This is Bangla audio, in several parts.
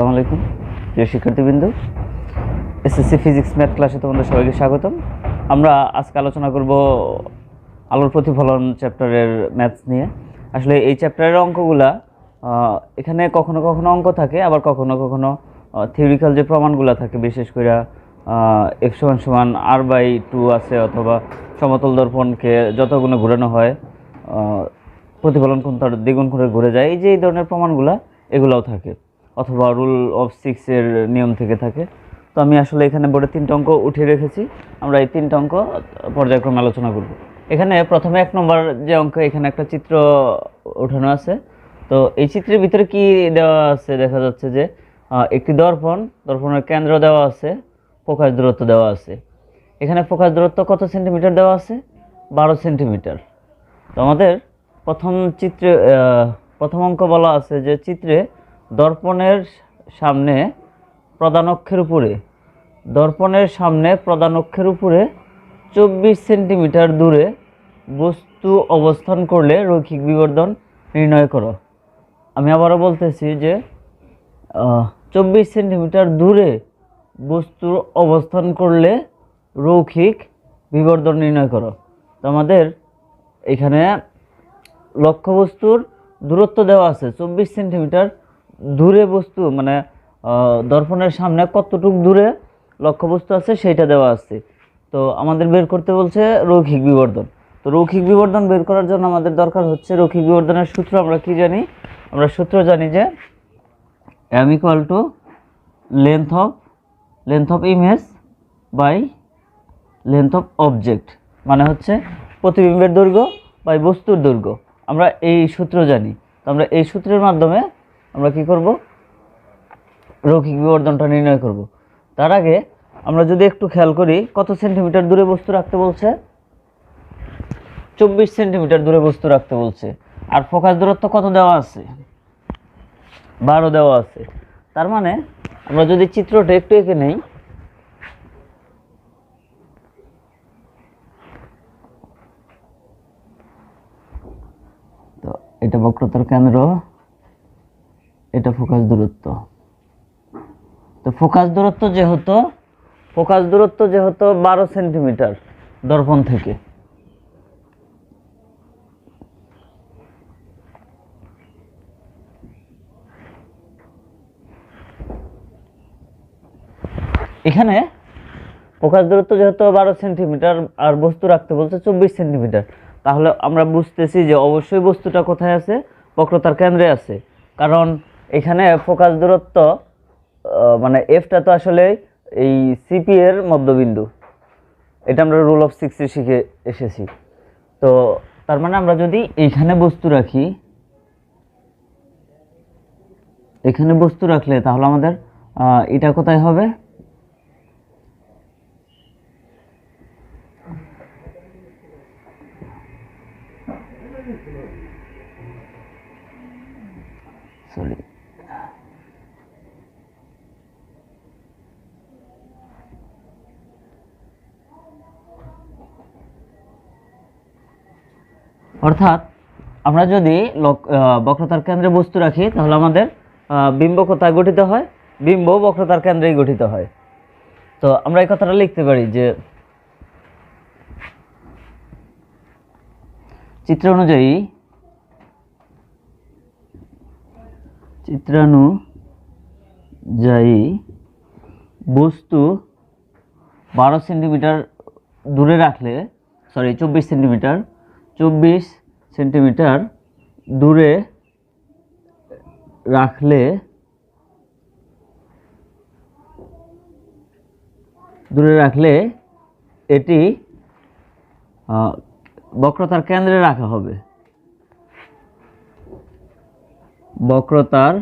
আসসালামু আলাইকুম প্রিয় শিক্ষার্থীবৃন্দ, এসএসসি ফিজিক্স ম্যাথ ক্লাসে তোমাদের সবাইকে স্বাগতম। আমরা আজকে আলোচনা করব আলোর প্রতিফলন চ্যাপ্টারের ম্যাথস নিয়ে। আসলে এই চ্যাপ্টারের অঙ্কগুলা এখানে কখনো কখনো অঙ্ক থাকে, আবার কখনো কখনো থিওরিক্যাল যে প্রমাণগুলো থাকে, বিশেষ করে এফ সমান সমান r/2 আছে, অথবা সমতল দর্পণকে যত গুণে ঘোরানো হয় প্রতিফলন কোণ তার দ্বিগুণ করে ঘুরে যায়, এই যে এই ধরনের প্রমাণগুলা এগুলাও থাকে, অথবা রুল অফ 6-এর নিয়ম থেকে থাকে। তো আমি আসলে এখানে বোর্ডে 3টা অঙ্ক উঠিয়ে রেখেছি, আমরা এই 3টা অঙ্ক পর্যায়ক্রমে আলোচনা করব। এখানে প্রথমে 1 নম্বর যে অঙ্ক, এখানে একটা চিত্র ওঠানো আছে। তো এই চিত্রের ভিতরে কি দেওয়া আছে দেখা যাচ্ছে যে একটি দর্পণের কেন্দ্র দেওয়া আছে, ফোকাস দূরত্ব দেওয়া আছে। এখানে ফোকাস দূরত্ব কত সেন্টিমিটার দেওয়া আছে? 12 সেন্টিমিটার। তো আমাদের প্রথম অঙ্ক বলা আছে যে চিত্রে দর্পণের সামনে প্রধান অক্ষের উপরে 24 সেন্টিমিটার দূরে বস্তু অবস্থান করলে রৈখিক বিবর্ধন নির্ণয় করো। আমি আবারও বলতেছি যে 24 সেন্টিমিটার দূরে বস্তুর অবস্থান করলে রৈখিক বিবর্ধন নির্ণয় করো। তো আমাদের এখানে লক্ষ্যবস্তুর দূরত্ব দেওয়া আছে 24 সেন্টিমিটার দূরে, বস্তু মানে দর্পণের সামনে কতটুক দূরে লক্ষ্যবস্তু আছে সেইটা দেওয়া আছে। তো আমাদের বের করতে বলছে রৈখিক বিবর্ধন। তো রৈখিক বিবর্ধন বের করার জন্য আমাদের দরকার হচ্ছে রৈখিক বিবর্ধনের সূত্র। আমরা কি জানি? আমরা সূত্র জানি যে m = length of image by length of object, মানে হচ্ছে প্রতিবিম্বের দৈর্ঘ্য বাই বস্তুর দৈর্ঘ্য। আমরা এই সূত্র জানি। তো আমরা এই সূত্রের মাধ্যমে আমরা কি করব? রৈখিক বিবর্ধনটা নির্ণয় করব। তার আগে আমরা যদি একটু খেয়াল করি, কত সেন্টিমিটার দূরে বস্তু রাখতে বলছে? 24 সেন্টিমিটার দূরে বস্তু রাখতে বলছে। আর ফোকাস দূরত্ব কত দেওয়া আছে? 12 দেওয়া আছে। তার মানে আমরা যদি চিত্রটা একটু এঁকে নেই, তো এটা বক্রতার কেন্দ্র, এটা ফোকাস দূরত্ব। তো ফোকাস দূরত্ব যেহেতু 12 সেন্টিমিটার দর্পণ থেকে, এখানে ফোকাস দূরত্ব যেহেতু 12 সেন্টিমিটার আর বস্তু রাখতে বলছে 24 সেন্টিমিটার, তাহলে আমরা বুঝতেছি যে অবশ্যই বস্তুটা কোথায় আছে? বক্রতার কেন্দ্রে আছে। কারণ এখানে ফোকাস দূরত্ব মানে এফটা তো আসলে এই সিপি এর মধ্যবিন্দু, এটা আমরা রুল অফ 6 শিখে এসেছি। তো তার মানে আমরা যদি এইখানে বস্তু রাখি, এখানে বস্তু রাখলে তাহলে আমাদের এটা কোথায় হবে? সরি, অর্থাৎ আমরা যদি বক্রতার কেন্দ্রে বস্তু রাখি, তাহলে আমাদের বিম্ব কোথায় গঠিত হয়? বিম্ব বক্রতার কেন্দ্রেই গঠিত হয়। তো আমরা এই কথাটা লিখতে পারি যে চিত্রানুযায়ী বস্তু 12 সেন্টিমিটার দূরে রাখলে, 24 সেন্টিমিটার দূরে রাখলে এটি বক্রতার কেন্দ্রে রাখা হবে। বক্রতার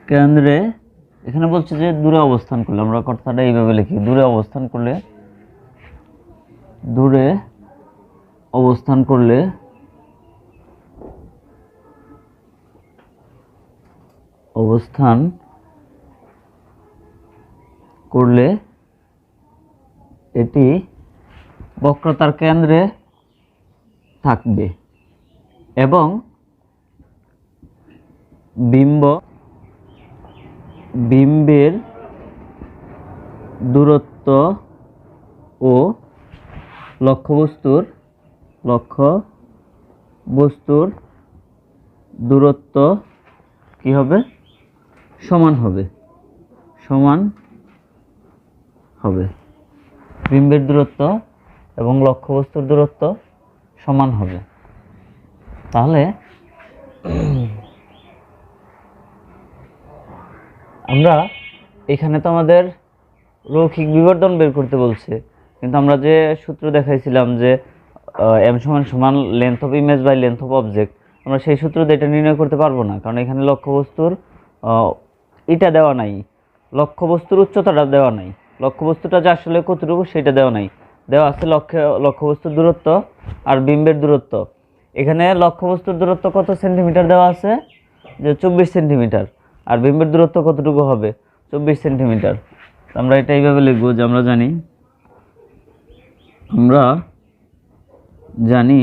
কেন্দ্রে, এখানে বলছে যে দূরে অবস্থান করলে, আমরা কথাটা এইভাবে লিখি, দূরে অবস্থান করলে এটি বক্রতার কেন্দ্রে থাকবে এবং বিম্বের দূরত্ব ও লক্ষ্যবস্তুর দূরত্ব কি হবে? সমান হবে। বিম্বের দূরত্ব এবং লক্ষ্যবস্তুর দূরত্ব সমান হবে। তাহলে আমরা এখানে তো আমাদের রৈখিক বিবর্ধন বের করতে বলছে, কিন্তু আমরা যে সূত্র দেখাইছিলাম যে m সমান length of image by length of object, আমরা সেই সূত্র দিয়ে এটা নির্ণয় করতে পারবো না, কারণ এখানে লক্ষ্যবস্তুর এটা দেওয়া নাই, লক্ষ্যবস্তুর উচ্চতাটা দেওয়া নাই, লক্ষ্যবস্তুটা যে আসলে কতটুকু সেটা দেওয়া নাই, দেওয়া আছে লক্ষ্যবস্তুর দূরত্ব আর বিম্বের দূরত্ব। এখানে লক্ষ্যবস্তুর দূরত্ব কত সেন্টিমিটার দেওয়া আছে? যে 24 সেন্টিমিটার। আর বিম্বের দূরত্ব কতটুকু হবে? 24 সেন্টিমিটার। আমরা এটা এইভাবে লিখবো যে আমরা জানি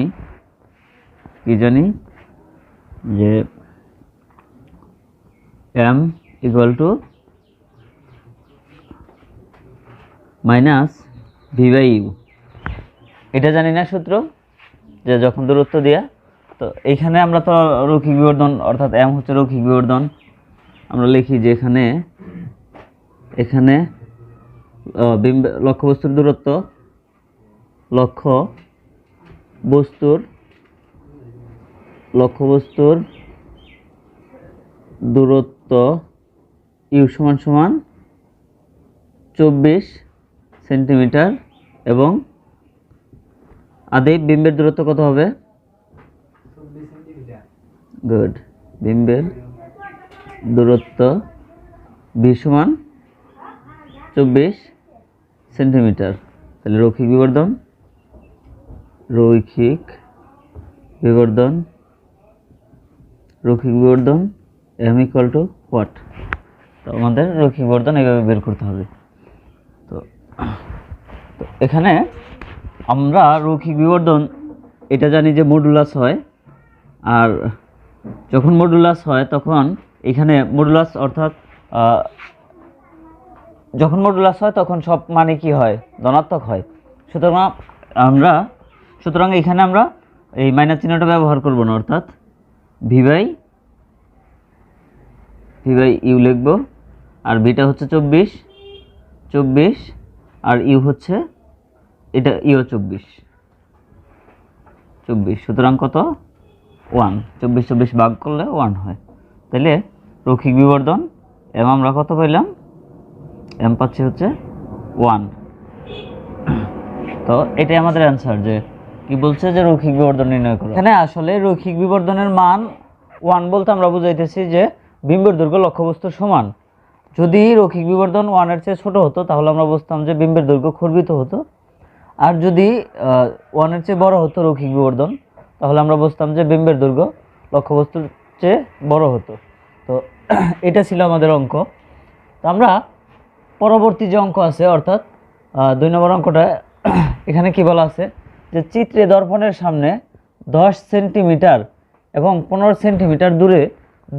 যে m equal to minus v by u. এটা জানি না সূত্র, যে যখন দূরত্ব দেয়া, তো এইখানে আমরা তো রৈখিক বিবর্ধন অর্থাৎ m হচ্ছে রৈখিক বিবর্ধন। আমরা লিখি যে এখানে লক্ষ্যবস্তুর দূরত্ব ইউ সমান 24 সেন্টিমিটার এবং আদেই বিম্বের দূরত্ব কত হবে? গুড। বিম্বের দূরত্ব ভি সমান 24 সেন্টিমিটার। তাহলে রৈখিক বিবর্ধন m ইকুয়াল টু হোয়াট? তো আমাদের রৈখিক বিবর্ধন এইভাবে বের করতে হবে। তো এখানে আমরা রৈখিক বিবর্ধন এটা জানি যে মডুলাস হয়, আর যখন মডুলাস হয় তখন এখানে মডুলাস অর্থাৎ যখন মডুলাস হয় তখন সব মানে কি হয়? ধনাত্মক হয়। সুতরাং এখানে আমরা এই মাইনাস চিহ্নটা ব্যবহার করব না, অর্থাৎ ভি বাই ইউ লিখব। আর ভিটা হচ্ছে 24 আর ইউ হচ্ছে এটা ইউ 24। সুতরাং কত? 1। 24 ভাগ করলে 1 হয়। তাহলে রৈখিক বিবর্ধন এবং আমরা কত পাইলাম? m পাচ্ছি হচ্ছে 1। তো এটাই আমাদের অ্যান্সার, যে কি বলছে যে রৈখিক বিবর্ধন নির্ণয় করো। এখানে আসলে রৈখিক বিবর্ধনের মান 1 বলতে আমরা বুঝাইতেছি যে বিম্বের দৈর্ঘ্য লক্ষ্যবস্তুর সমান। যদি রৈখিক বিবর্ধন 1 এর চেয়ে ছোট হতো তাহলে আমরা বুঝতাম যে বিম্বের দৈর্ঘ্য খর্বিত হতো, আর যদি 1 এর চেয়ে বড় হতো রৈখিক বিবর্ধন তাহলে আমরা বুঝতাম যে বিম্বের দৈর্ঘ্য লক্ষ্যবস্তুর চেয়ে বড় হতো। তো এটা ছিল আমাদের অঙ্ক। তো আমরা পরবর্তী যে অঙ্ক আছে অর্থাৎ 2 নম্বর অঙ্কটা, এখানে কি বলা আছে যে চিত্রে দর্পণের সামনে 10 সেন্টিমিটার এবং 15 সেন্টিমিটার দূরে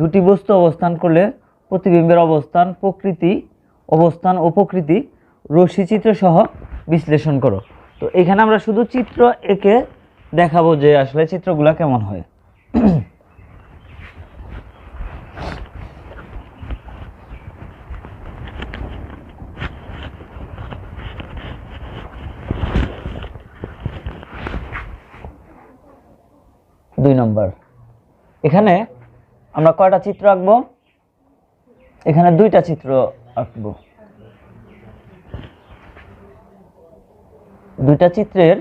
দুটি বস্তু অবস্থান করলে প্রতিবিম্বের অবস্থান ও প্রকৃতি রশ্মিচিত্র সহ বিশ্লেষণ করো। তো এখানে আমরা শুধু চিত্র এঁকে দেখাবো যে আসলে চিত্রগুলো কেমন হয়। দুই নম্বর, এখানে আমরা কয়টা চিত্র আঁকবো? এখানে 2টা চিত্র আঁকবো। 2টা চিত্রের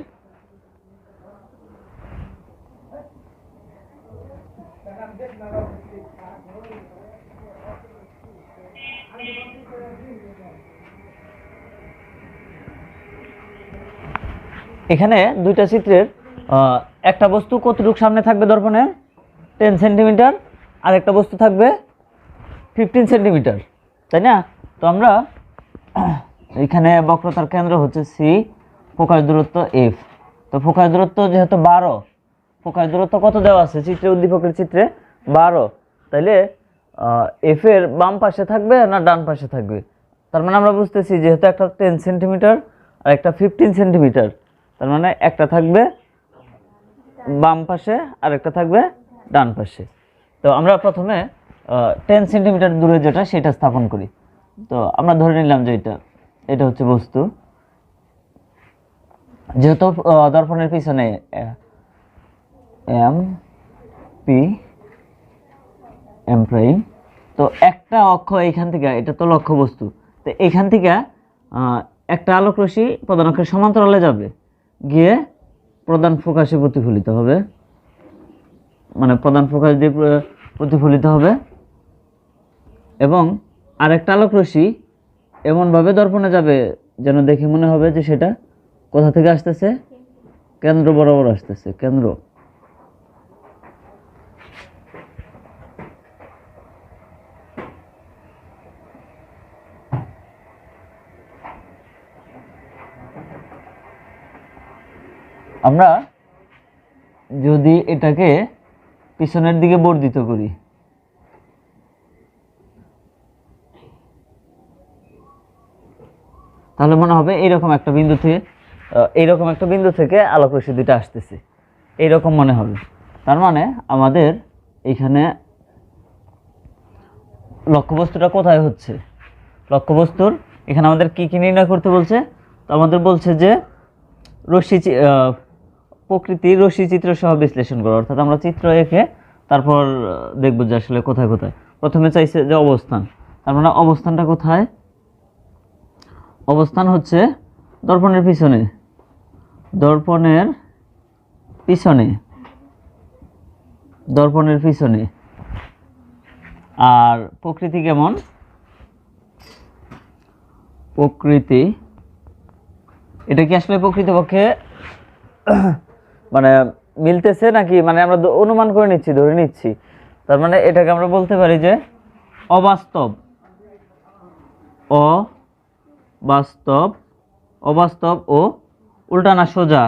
এখানে 2টা চিত্রের একটা বস্তু কতটুকু সামনে থাকবে দর্পণে? 10 সেন্টিমিটার, আর একটা বস্তু থাকবে 15 সেন্টিমিটার, তাই না? তো আমরা এখানে বক্রতার কেন্দ্র হচ্ছে সি, ফোকাস দূরত্ব এফ। তো ফোকাস দূরত্ব যেহেতু 12, ফোকাস দূরত্ব কত দেওয়া আছে চিত্রে? উদ্দীপকের চিত্রে 12। তাইলে এফ এর বাম পাশে থাকবে না ডান পাশে থাকবে। তার মানে আমরা বুঝতেছি যেহেতু একটা 10 সেন্টিমিটার আর একটা 15 সেন্টিমিটার, তার মানে একটা থাকবে বাম পাশে আর একটা থাকবে ডান পাশে। তো আমরা প্রথমে 10 সেন্টিমিটার দূরে যেটা সেটা স্থাপন করি। তো আমরা ধরে নিলাম যে এটা হচ্ছে বস্তু, যেহেতু দর্পণের পিছনে এম পি এম প্রাইম, তো একটা অক্ষ এইখান থেকে, এটা তো লক্ষ্য বস্তু, তো এইখান থেকে একটা আলোক রশ্মি প্রধান অক্ষের সমান্তরালে যাবে, গিয়ে প্রধান ফোকাসে প্রতিফলিত হবে, মানে প্রধান ফোকাস দিয়ে প্রতিফলিত হবে, এবং আরেকটা আলোক রশ্মি এমনভাবে দর্পণে যাবে যেন দেখে মনে হবে যে সেটা কোথা থেকে আসতেছে, কেন্দ্র বরাবর আসতেছে, কেন্দ্র। আমরা যদি এটাকে পিছনের দিকে বর্ধিত করি, তাহলে মনে হবে এইরকম একটা বিন্দু থেকে আলোক রশ্মি দুটো আসতেছে, এইরকম মনে হবে। তার মানে আমাদের এখানে লক্ষ্যবস্তুটা কোথায় হচ্ছে, লক্ষ্যবস্তুর এখানে আমাদের কি কি নির্ণয় করতে বলছে। তো আমাদের বলছে যে প্রকৃতির রশ্মি চিত্র সহ বিশ্লেষণ করো, অর্থাৎ আমরা চিত্র এঁকে তারপর দেখব যে আসলে কোথায় কোথায়। প্রথমে চাইছে যে অবস্থান, তার মানে অবস্থানটা কোথায়, অবস্থান হচ্ছে দর্পণের পিছনে, দর্পণের পিছনে। আর প্রকৃতি কেমন, প্রকৃতি এটা কি আসলে প্রকৃতপক্ষে মানে মিলতেছে নাকি, মানে আমরা অনুমান করে নিচ্ছি, ধরে নিচ্ছি। তার মানে এটাকে আমরা বলতে পারি যে অবাস্তব, অবাস্তব ও উল্টা না সোজা,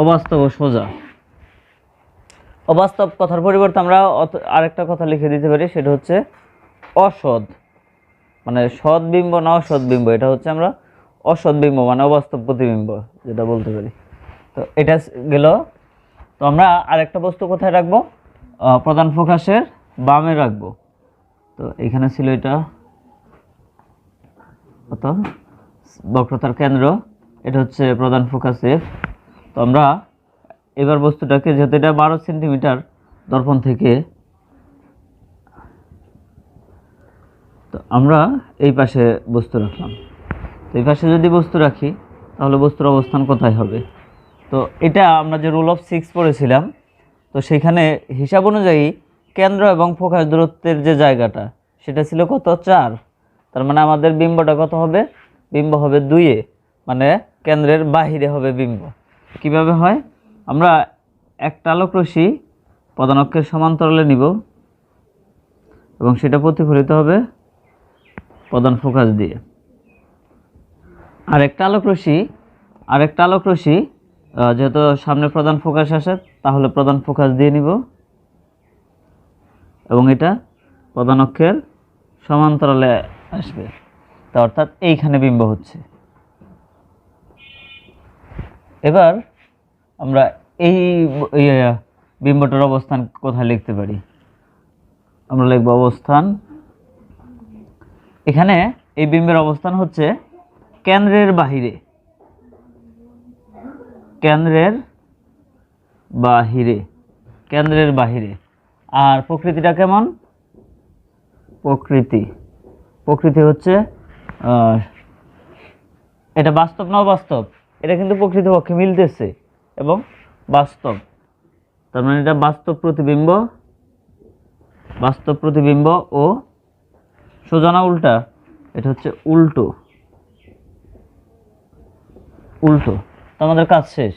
অবাস্তব ও সোজা। অবাস্তব কথার পরিবর্তে আমরা আরেকটা কথা লিখে দিতে পারি, সেটা হচ্ছে অসৎ, মানে সৎবিম্ব না অসৎবিম্ব, এটা হচ্ছে আমরা অসৎবিম্ব মানে অবাস্তব প্রতিবিম্ব যেটা বলতে পারি। তো এটা গেল। তো আমরা আরেকটা বস্তু কোথায় রাখবো, প্রধান ফোকাসের বামে রাখবো। তো এখানে ছিল এটা কত, বক্রতার কেন্দ্র, এটা হচ্ছে প্রধান ফোকাস এফ। তো আমরা এবার বস্তুটাকে, যেহেতু এটা 12 সেন্টিমিটার দর্পণ থেকে, তো আমরা এই পাশে বস্তু রাখলাম। তো এই পাশে যদি বস্তু রাখি তাহলে বস্তুর অবস্থান কোথায় হবে। তো এটা আমরা যে রুল অফ 6 পড়েছিলাম, তো সেখানে হিসাব অনুযায়ী কেন্দ্র এবং ফোকাস দূরত্বের যে জায়গাটা সেটা ছিল কত, 4। তার মানে আমাদের বিম্বটা কত হবে, বিম্ব হবে 2-এ, মানে কেন্দ্রের বাহিরে হবে বিম্ব। কিভাবে হয়, আমরা একটা আলোক রশ্মি প্রধান অক্ষের সমান্তরালে নিব এবং সেটা প্রতিফলিত হবে প্রধান ফোকাস দিয়ে। আরেকটা আলোক রশ্মি যেহেতু সামনে প্রধান ফোকাস আসে, তাহলে প্রধান ফোকাস দিয়ে নিব এবং এটা প্রধান অক্ষের সমান্তরালে আসবে। তো অর্থাৎ এইখানে বিম্ব হচ্ছে। এবার আমরা এই বিম্বটার অবস্থান কোথায় লিখতে পারি, আমরা লিখব অবস্থান। এখানে এই বিম্বের অবস্থান হচ্ছে কেন্দ্রের বাহিরে, কেন্দ্রের বাহিরে। আর প্রকৃতিটা কেমন, প্রকৃতি হচ্ছে এটা বাস্তব না অবাস্তব, এটা কিন্তু প্রকৃতপক্ষে মিলতেছে এবং বাস্তব। তার মানে এটা বাস্তব প্রতিবিম্ব ও সোজা না উল্টা, এটা হচ্ছে উল্টো। তো আমাদের কাজ শেষ।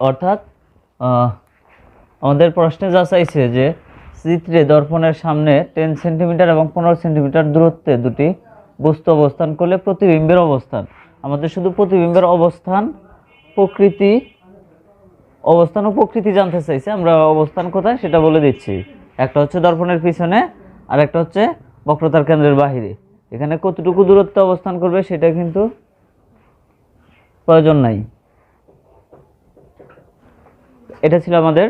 অর্থাৎ আমাদের প্রশ্নে যা চাইছে যে চিত্রে দর্পণের সামনে 10 সেন্টিমিটার এবং 15 সেন্টিমিটার দূরত্বে দুটি বস্তু অবস্থান করলে প্রতিবিম্বের অবস্থান, আমাদের শুধু প্রতিবিম্বের অবস্থান ও প্রকৃতি জানতে চাইছে। আমরা অবস্থান কোথায় সেটা বলে দিচ্ছি। একটা হচ্ছে দর্পণের পিছনে আর একটা হচ্ছে বক্রতার কেন্দ্রের বাহিরে। এখানে কতটুকু দূরত্বে অবস্থান করবে সেটা কিন্তু প্রয়োজন নাই। এটা ছিল আমাদের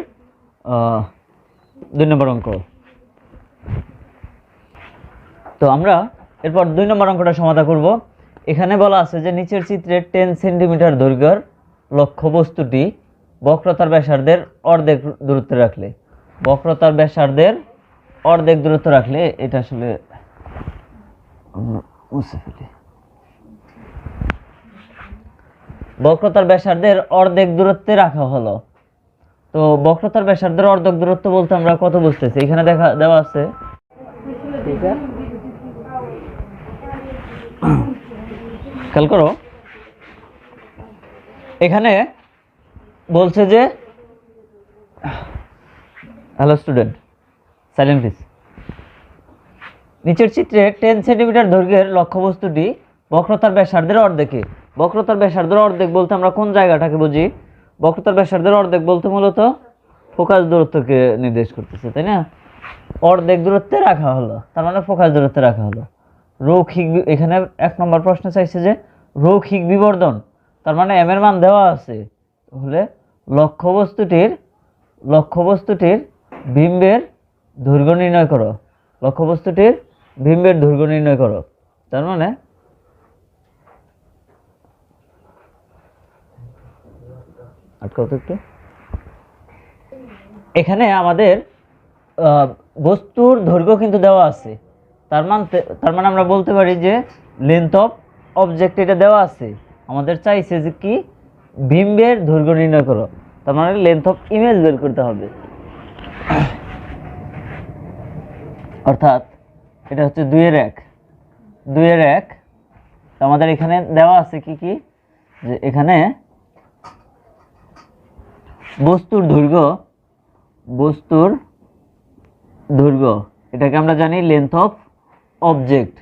2 নম্বর অঙ্ক। তো আমরা এরপর 2 নম্বর অঙ্কটা সমাধান করব। এখানে বলা আছে যে নিচের চিত্রে 10 সেন্টিমিটার দৈর্ঘ্যের লক্ষ্যবস্তুটি বক্রতার ব্যাসার্ধের অর্ধেক দূরত্বে রাখলে, বক্রতার ব্যাসার্ধের অর্ধেক দূরত্ব রাখলে, এটা আসলে মুছে ফেলি, বক্রতার ব্যাসার্ধের অর্ধেক দূরত্বে রাখা হলো। তো বক্রতার ব্যাসার্ধের অর্ধেক দূরত্ব বলতে আমরা কত বুঝতেছি, এখানে দেওয়া আছে, ঠিক আছে, খেয়াল করো, এখানে বলছে যে, হ্যালো স্টুডেন্ট, সাইলেন্ট প্লিজ। নিচের চিত্রে 10 সেন্টিমিটার দৈর্ঘ্যের লক্ষ্যবস্তুটি বক্রতার ব্যাসার্ধের অর্ধেকে, বক্রতার ব্যাসার্ধের অর্ধেক বলতে আমরা কোন জায়গাটাকে বুঝি? বক্রতার ব্যাসার্ধের অর্ধেক বলতে মূলত ফোকাস দূরত্বকে নির্দেশ করতেছে, তাই না? অর্ধেক দূরত্বে রাখা হলো, তার মানে ফোকাস দূরত্বে রাখা হলো। রৈখিক, এখানে 1 নম্বর প্রশ্ন চাইছে যে রৈখিক বিবর্ধন, তার মানে এম এর মান দেওয়া আছে, তাহলে লক্ষ্যবস্তুটির বিম্বের দৈর্ঘ্য নির্ণয় করো, লক্ষ্যবস্তুটির বিম্বের দৈর্ঘ্য নির্ণয় করো। তার মানে একটু এখানে আমাদের বস্তুর দৈর্ঘ্য কিন্তু দেওয়া আছে, তার মানে আমরা বলতে পারি যে লেন্থ অফ অবজেক্ট এটা দেওয়া আছে, আমাদের চাইছে যে কি বিম্বের দৈর্ঘ্য নির্ণয় করো, তার মানে লেন্থ অফ ইমেজ বের করতে হবে। অর্থাৎ এটা হচ্ছে 2 এর 1, তো আমাদের এখানে দেওয়া আছে কি কি, যে এখানে বস্তুর দৈর্ঘ্য এটাকে আমরা জানি লেন্থ অফ অবজেক্ট,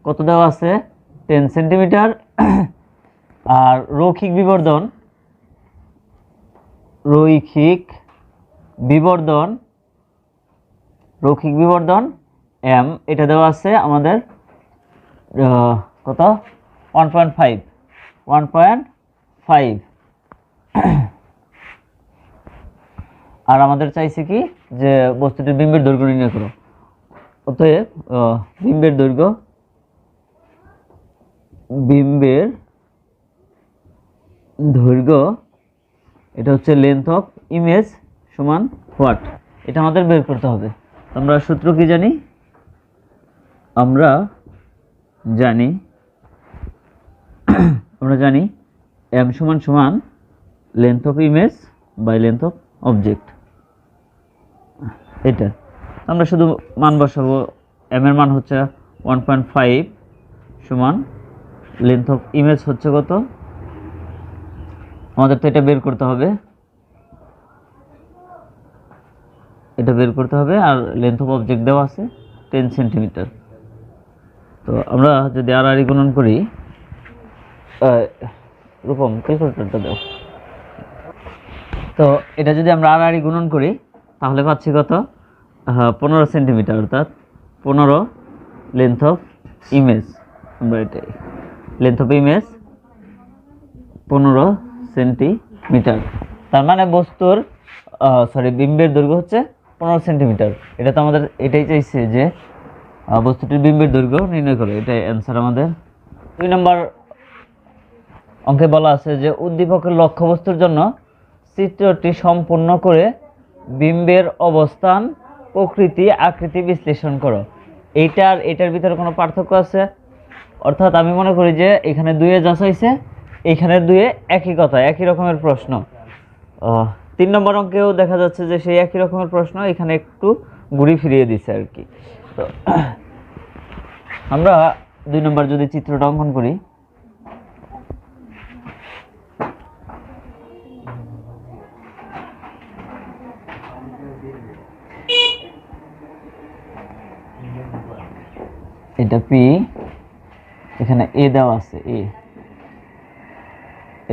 কত দেওয়া আছে 10 সেন্টিমিটার। আর রৈখিক বিবর্ধন এম, এটা দেওয়া আছে আমাদের কত 1.5। আর আমাদের চাইছে কি যে বস্তুটির বিম্বের দৈর্ঘ্য নির্ণয় করো, অতএব বিম্বের দৈর্ঘ্য এটা হচ্ছে লেন্থ অফ ইমেজ সমান হোয়াট, এটা আমাদের বের করতে হবে। আমরা সূত্র কি জানি? আমরা জানি এম সমান length of image by length of object. এটা আমরা শুধু মান বসাবো, এম এর মান হচ্ছে 1.5 সমান লেন্থ অফ ইমেজ হচ্ছে কত, আমাদের তো এটা বের করতে হবে, আর লেন্থ অফ অবজেক্ট দেওয়া আছে 10 সেন্টিমিটার। তো আমরা যদি আর গুণন করি, রূপম ক্যালকুলেটরটা দাও, তো এটা যদি আমরা আর গুণন করি তাহলে পাচ্ছি কত 15 সেন্টিমিটার, অর্থাৎ 15 লেন্থ অফ ইমেজ, আমরা এটাই লেন্থ অফ ইমেজ 15 সেন্টিমিটার। তার মানে বিম্বের দৈর্ঘ্য হচ্ছে 15 সেন্টিমিটার। এটা তো আমাদের এটাই চাইছে যে বস্তুটির বিম্বের দৈর্ঘ্য নির্ণয় করে, এটাই অ্যান্সার আমাদের। 2 নম্বর অঙ্কে বলা আছে যে উদ্দীপকের লক্ষ্যবস্তুর জন্য চিত্রটি সম্পূর্ণ করে বিম্বের অবস্থান, প্রকৃতি, আকৃতি বিশ্লেষণ করো। এটার ভিতরে কোনো পার্থক্য আছে? অর্থাৎ আমি মনে করি যে এখানে 2 যা চাইছে, এখানে 2 একই কথা, একই রকমের প্রশ্ন। 3 নম্বর অঙ্কেও দেখা যাচ্ছে যে সেই একই রকমের প্রশ্ন, এখানে একটু ঘুরি ফিরিয়ে দিছে আর কি। তো আমরা 2 নম্বর যদি চিত্রটা অঙ্কন করি, এটা পি, এখানে এ দেওয়া আছে,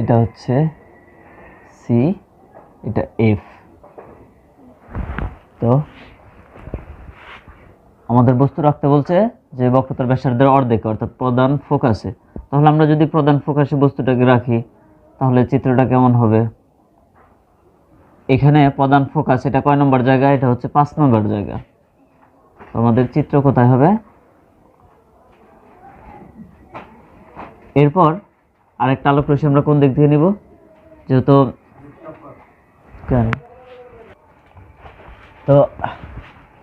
এটা হচ্ছে সি, এটা এফ। তো আমাদের বস্তু রাখতে বলছে যে বক্রতার ব্যাসার্ধের অর্ধেকে, অর্থাৎ প্রধান ফোকাসে। তাহলে আমরা যদি প্রধান ফোকাসে বস্তুটাকে রাখি তাহলে চিত্রটা কেমন হবে? এখানে প্রধান ফোকাস, এটা কয় নম্বর জায়গা? এটা হচ্ছে 5 নম্বর জায়গা। তো আমাদের চিত্র কোথায় হবে? এরপর আরেকটা আলোক রশ্মি আমরা কোন দিক থেকে নিব? যেহেতু তো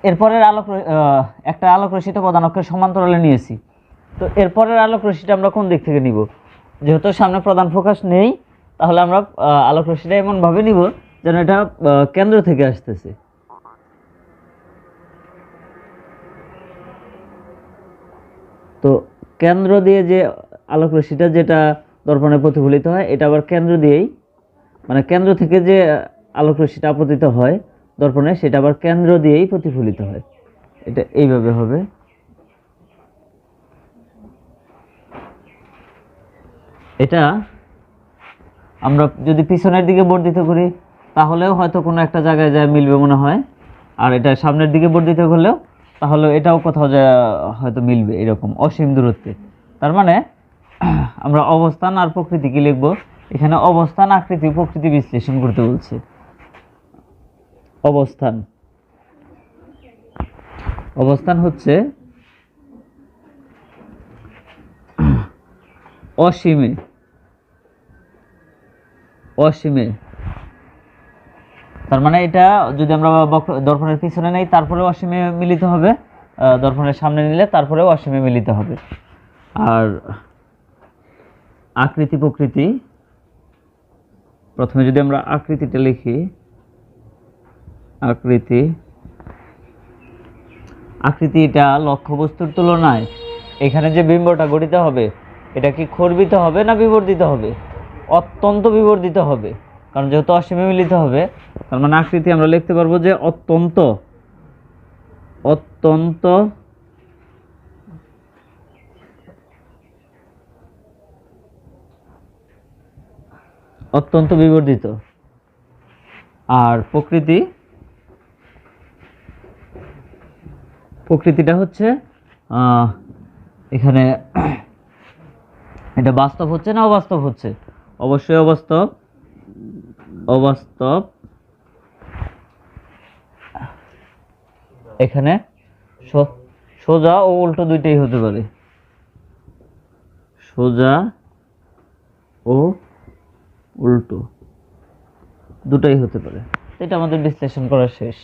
এরপরের একটা আলোক রশ্মি তো প্রধান অক্ষের সমান্তরালে নিয়েছি। তো এরপরের আলোক রশ্মিটা আমরা কোন দিক থেকে নিব? যেহেতু সামনে প্রধান ফোকাস নেই, তাহলে আমরা আলোক রশ্মিটা এমনভাবে নিব যেন এটা কেন্দ্র থেকে আসতেছে। তো কেন্দ্র দিয়ে যে আলোক রশ্মিটা যেটা দর্পণে প্রতিফলিত হয়, এটা আবার কেন্দ্র দিয়েই, মানে কেন্দ্র থেকে যে আলোক রশ্মিটা আপতিত হয় দর্পণে, সেটা আবার কেন্দ্র দিয়েই প্রতিফলিত হয়। এটা এইভাবে হবে। এটা আমরা যদি পিছনের দিকে বর্ধিত করি তাহলেও হয়তো কোনো একটা জায়গায় যায় মিলবে মনে হয়, আর এটা সামনের দিকে বর্ধিত করলেও তাহলে এটাও কোথাও যায় হয়তো মিলবে, এরকম অসীম দূরত্বে। তার মানে আমরা অবস্থান আর প্রকৃতি কি লিখব? এখানে অবস্থান, আকৃতি, প্রকৃতি বিশ্লেষণ করতে বলছে। অবস্থান হচ্ছে অসীমে, তার মানে এটা যদি আমরা দর্পণের পিছনে নেই তারপরেও অসীমে মিলিত হবে, দর্পণের সামনে নিলে তারপরেও অসীমে মিলিত হবে। আর আকৃতি প্রকৃতি, প্রথমে যদি আমরা আকৃতিটা লিখি, আকৃতিটা লক্ষ্যবস্তুর তুলনায় এখানে যে বিম্বটা গঠিত হবে এটা কি খর্বিত হবে না বিবর্ধিত হবে? অত্যন্ত বিবর্ধিত হবে, কারণ যেহেতু অসীমে মিলিত হবে। তার মানে আকৃতি আমরা লিখতে পারবো যে অত্যন্ত বিবর্ধিত। আর প্রকৃতিটা হচ্ছে এখানে এটা বাস্তব হচ্ছে না অবাস্তব হচ্ছে? অবশ্যই অবাস্তব। এখানে সোজা ও উল্টো দুইটাই হতে পারে, সোজা ও উল্টো দুটাই হতে পারে। এটা আমাদের বিশ্লেষণ করা শেষ।